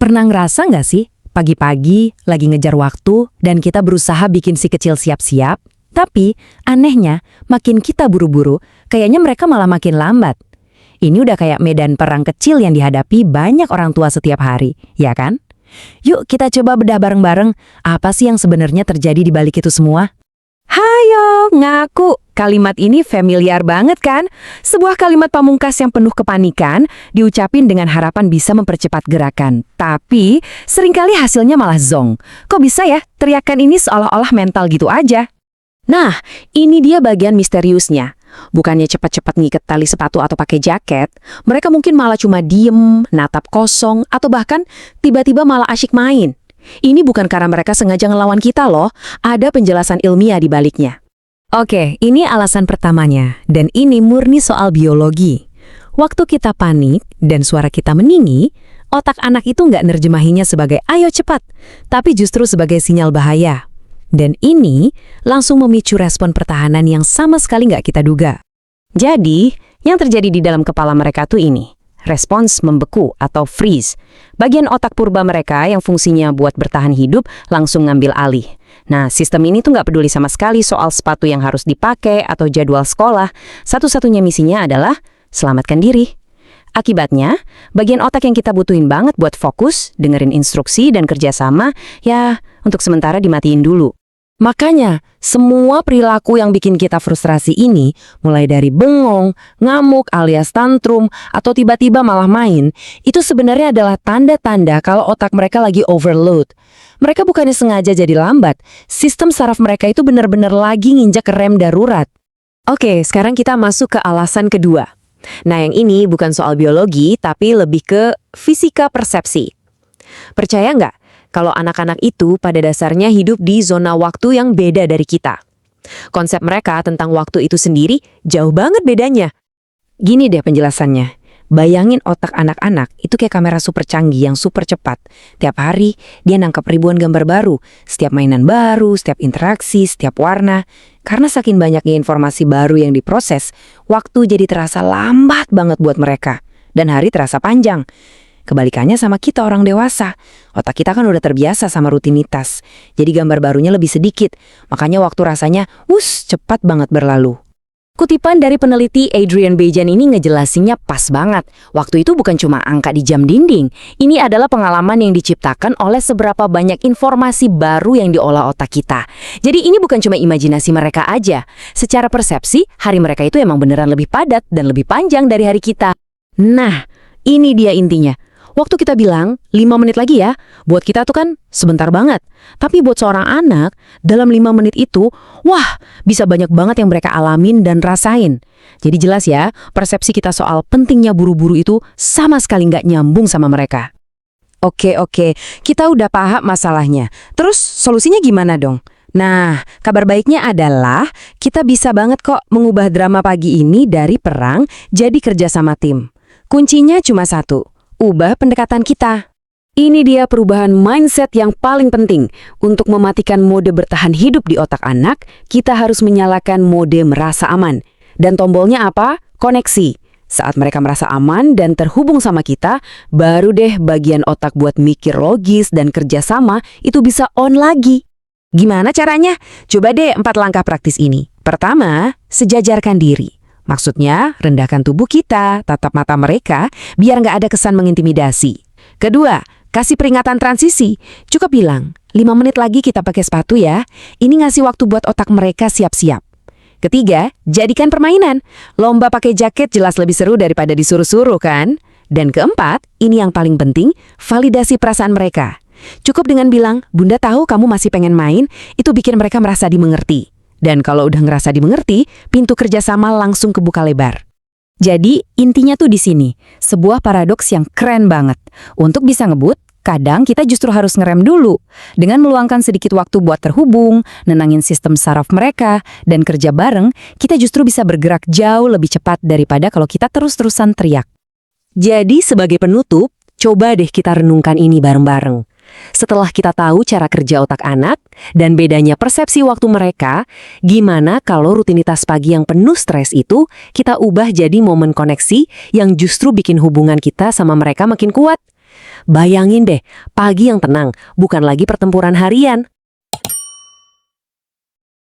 Pernah ngerasa nggak sih, pagi-pagi lagi ngejar waktu dan kita berusaha bikin si kecil siap-siap, tapi anehnya makin kita buru-buru, kayaknya mereka malah makin lambat. Ini udah kayak medan perang kecil yang dihadapi banyak orang tua setiap hari, ya kan? Yuk kita coba bedah bareng-bareng, apa sih yang sebenarnya terjadi di balik itu semua? Hayo, ngaku. Kalimat ini familiar banget kan? Sebuah kalimat pamungkas yang penuh kepanikan, diucapin dengan harapan bisa mempercepat gerakan. Tapi, seringkali hasilnya malah zonk. Kok bisa ya, teriakan ini seolah-olah mental gitu aja? Nah, ini dia bagian misteriusnya. Bukannya cepat-cepat ngiket tali sepatu atau pakai jaket, mereka mungkin malah cuma diem, natap kosong, atau bahkan tiba-tiba malah asyik main. Ini bukan karena mereka sengaja ngelawan kita loh, ada penjelasan ilmiah di baliknya. Oke, ini alasan pertamanya, dan ini murni soal biologi. Waktu kita panik dan suara kita meninggi, otak anak itu nggak nerjemahinya sebagai ayo cepat, tapi justru sebagai sinyal bahaya. Dan ini langsung memicu respon pertahanan yang sama sekali nggak kita duga. Jadi, yang terjadi di dalam kepala mereka tuh ini. Respons membeku atau freeze. Bagian otak purba mereka yang fungsinya buat bertahan hidup langsung ngambil alih. Nah, sistem ini tuh nggak peduli sama sekali soal sepatu yang harus dipakai atau jadwal sekolah. Satu-satunya misinya adalah selamatkan diri. Akibatnya, bagian otak yang kita butuhin banget buat fokus, dengerin instruksi dan kerjasama, ya untuk sementara dimatiin dulu. Makanya, semua perilaku yang bikin kita frustrasi ini, mulai dari bengong, ngamuk alias tantrum, atau tiba-tiba malah main, itu sebenarnya adalah tanda-tanda kalau otak mereka lagi overload. Mereka bukannya sengaja jadi lambat, sistem saraf mereka itu benar-benar lagi nginjak ke rem darurat. Oke, sekarang kita masuk ke alasan kedua. Nah, yang ini bukan soal biologi, tapi lebih ke fisika persepsi. Percaya nggak? Kalau anak-anak itu pada dasarnya hidup di zona waktu yang beda dari kita. Konsep mereka tentang waktu itu sendiri jauh banget bedanya. Gini deh penjelasannya. Bayangin otak anak-anak itu kayak kamera super canggih yang super cepat. Tiap hari dia nangkep ribuan gambar baru, setiap mainan baru, setiap interaksi, setiap warna. Karena saking banyaknya informasi baru yang diproses, waktu jadi terasa lambat banget buat mereka. Dan hari terasa panjang. Kebalikannya sama kita orang dewasa. Otak kita kan udah terbiasa sama rutinitas. Jadi gambar barunya lebih sedikit. Makanya waktu rasanya, cepat banget berlalu. Kutipan dari peneliti Adrian Bejan ini ngejelasinnya pas banget. Waktu itu bukan cuma angka di jam dinding. Ini adalah pengalaman yang diciptakan oleh seberapa banyak informasi baru yang diolah otak kita. Jadi ini bukan cuma imajinasi mereka aja. Secara persepsi, hari mereka itu emang beneran lebih padat dan lebih panjang dari hari kita. Nah, ini dia intinya. Waktu kita bilang, 5 menit lagi ya, buat kita tuh kan sebentar banget. Tapi buat seorang anak, dalam 5 menit itu, bisa banyak banget yang mereka alamin dan rasain. Jadi jelas ya, persepsi kita soal pentingnya buru-buru itu sama sekali nggak nyambung sama mereka. Oke, kita udah paham masalahnya. Terus solusinya gimana dong? Nah, kabar baiknya adalah kita bisa banget kok mengubah drama pagi ini dari perang jadi kerja sama tim. Kuncinya cuma satu. Ubah pendekatan kita. Ini dia perubahan mindset yang paling penting. Untuk mematikan mode bertahan hidup di otak anak, kita harus menyalakan mode merasa aman. Dan tombolnya apa? Koneksi. Saat mereka merasa aman dan terhubung sama kita, baru deh bagian otak buat mikir logis dan kerjasama itu bisa on lagi. Gimana caranya? Coba deh 4 langkah praktis ini. Pertama, sejajarkan diri. Maksudnya, rendahkan tubuh kita, tatap mata mereka, biar nggak ada kesan mengintimidasi. Kedua, kasih peringatan transisi. Cukup bilang, 5 menit lagi kita pakai sepatu ya. Ini ngasih waktu buat otak mereka siap-siap. Ketiga, jadikan permainan. Lomba pakai jaket jelas lebih seru daripada disuruh-suruh kan? Dan keempat, ini yang paling penting, validasi perasaan mereka. Cukup dengan bilang, Bunda tahu kamu masih pengen main, itu bikin mereka merasa dimengerti. Dan kalau udah ngerasa dimengerti, pintu kerjasama langsung kebuka lebar. Jadi, intinya tuh di sini, sebuah paradoks yang keren banget. Untuk bisa ngebut, kadang kita justru harus ngerem dulu. Dengan meluangkan sedikit waktu buat terhubung, nenangin sistem saraf mereka, dan kerja bareng, kita justru bisa bergerak jauh lebih cepat daripada kalau kita terus-terusan teriak. Jadi, sebagai penutup, coba deh kita renungkan ini bareng-bareng. Setelah kita tahu cara kerja otak anak dan bedanya persepsi waktu mereka, gimana kalau rutinitas pagi yang penuh stres itu kita ubah jadi momen koneksi yang justru bikin hubungan kita sama mereka makin kuat? Bayangin deh, pagi yang tenang, bukan lagi pertempuran harian.